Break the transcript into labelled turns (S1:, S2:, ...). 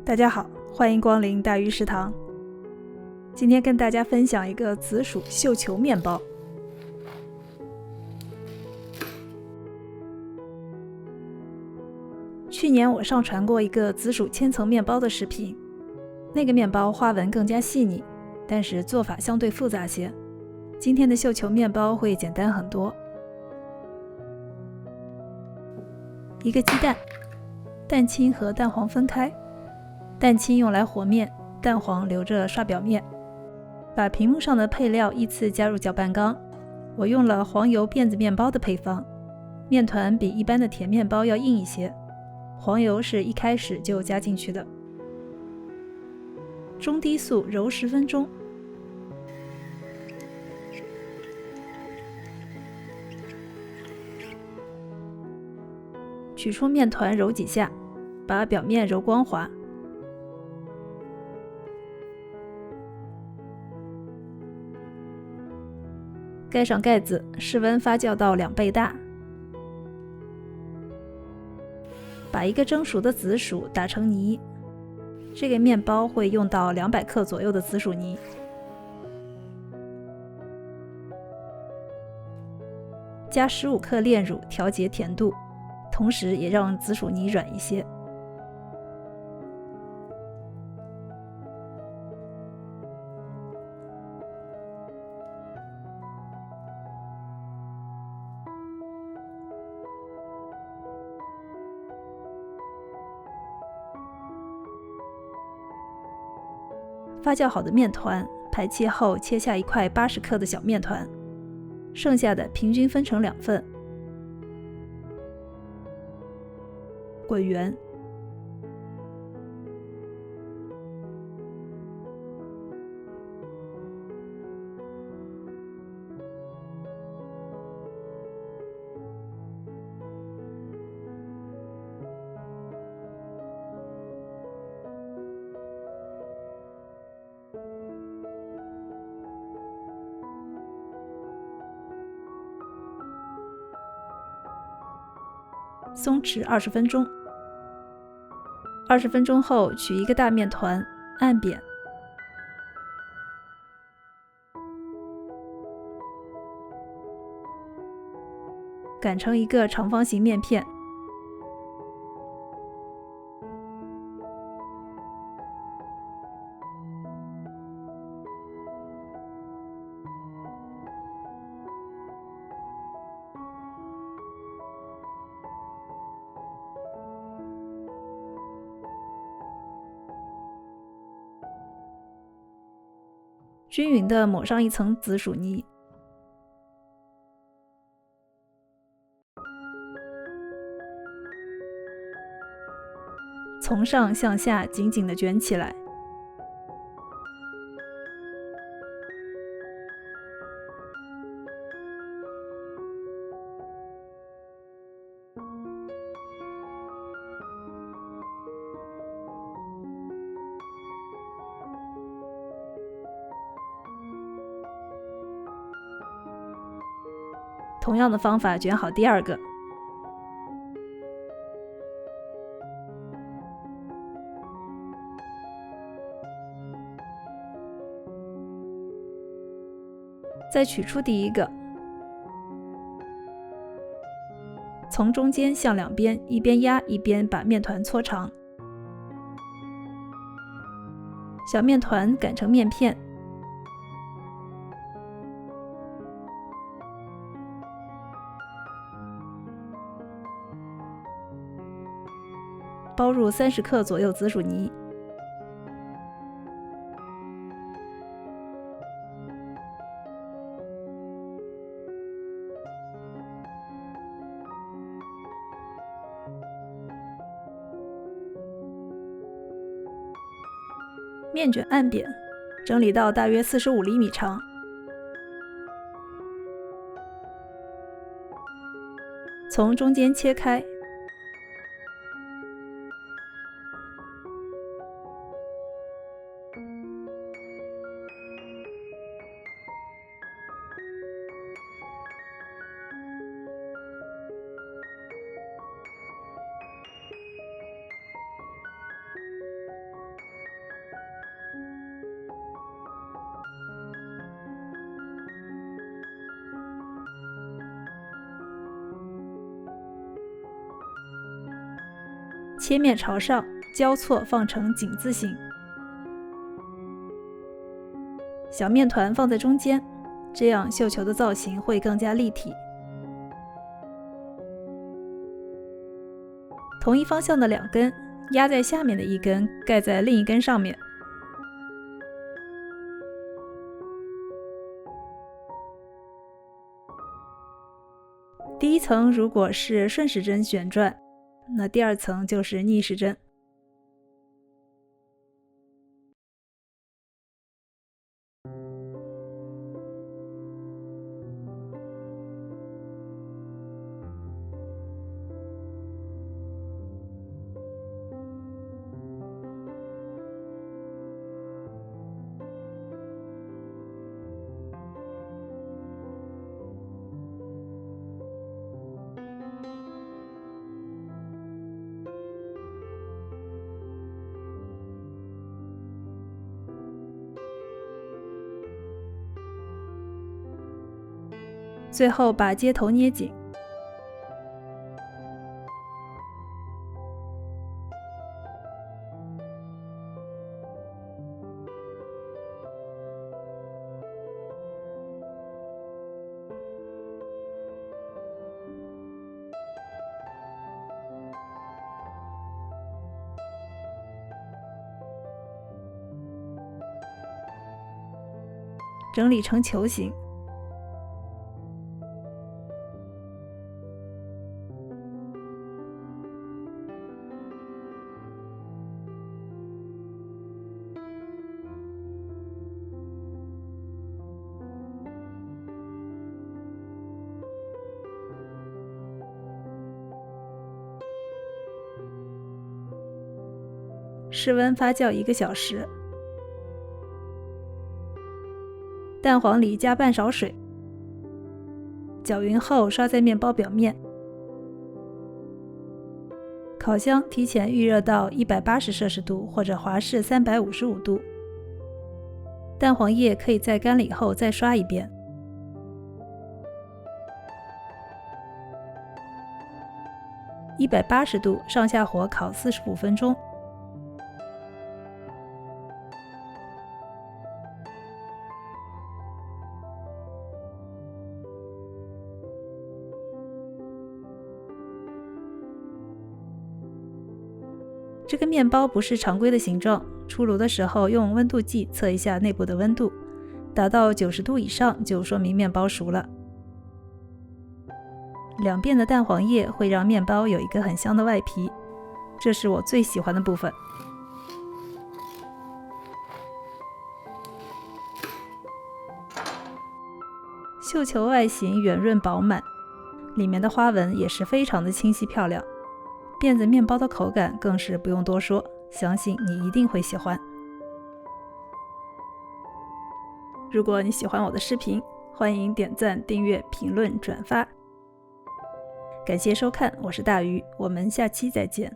S1: 大家好，欢迎光临大鱼食堂。今天跟大家分享一个紫薯绣球面包。去年我上传过一个紫薯千层面包的视频，那个面包花纹更加细腻，但是做法相对复杂些。今天的绣球面包会简单很多。一个鸡蛋，蛋清和蛋黄分开，蛋清用来和面，蛋黄留着刷表面。把屏幕上的配料依次加入搅拌缸。我用了黄油辫子面包的配方，面团比一般的甜面包要硬一些，黄油是一开始就加进去的。中低速揉10分钟。取出面团揉几下，把表面揉光滑。盖上盖子，室温发酵到2倍大。把一个蒸熟的紫薯打成泥，这个面包会用到200克左右的紫薯泥。加15克炼乳调节甜度，同时也让紫薯泥软一些。发酵好的面团排气后，切下一块80克的小面团，剩下的平均分成2份。滚圆。松弛20分钟。20分钟后，取一个大面团，按扁，擀成一个长方形面片。均匀地抹上一层紫薯泥，从上向下紧紧地卷起来。同样的方法卷好第二个。再取出第一个，从中间向两边，一边压一边把面团搓长。小面团擀成面片，包入30克左右紫薯泥，面卷按扁，整理到大约45厘米长。从中间切开，切面朝上，交错放成井字形。小面团放在中间，这样绣球的造型会更加立体。同一方向的2根压在下面的1根，盖在另一根上面。第一层如果是顺时针旋转，那第2层就是逆时针。最后把接头捏紧。整理成球形。室温发酵1个小时。蛋黄里加半勺水，搅匀后刷在面包表面。烤箱提前预热到180摄氏度或者华氏355度。蛋黄液可以在干了以后再刷一遍。180度上下火烤45分钟。这个面包不是常规的形状，出炉的时候用温度计测一下内部的温度，达到90度以上就说明面包熟了。2遍的蛋黄液会让面包有一个很香的外皮，这是我最喜欢的部分。绣球外形圆润饱满，里面的花纹也是非常的清晰漂亮。辫子面包的口感更是不用多说，相信你一定会喜欢。如果你喜欢我的视频，欢迎点赞、订阅、评论、转发。感谢收看，我是大鱼，我们下期再见。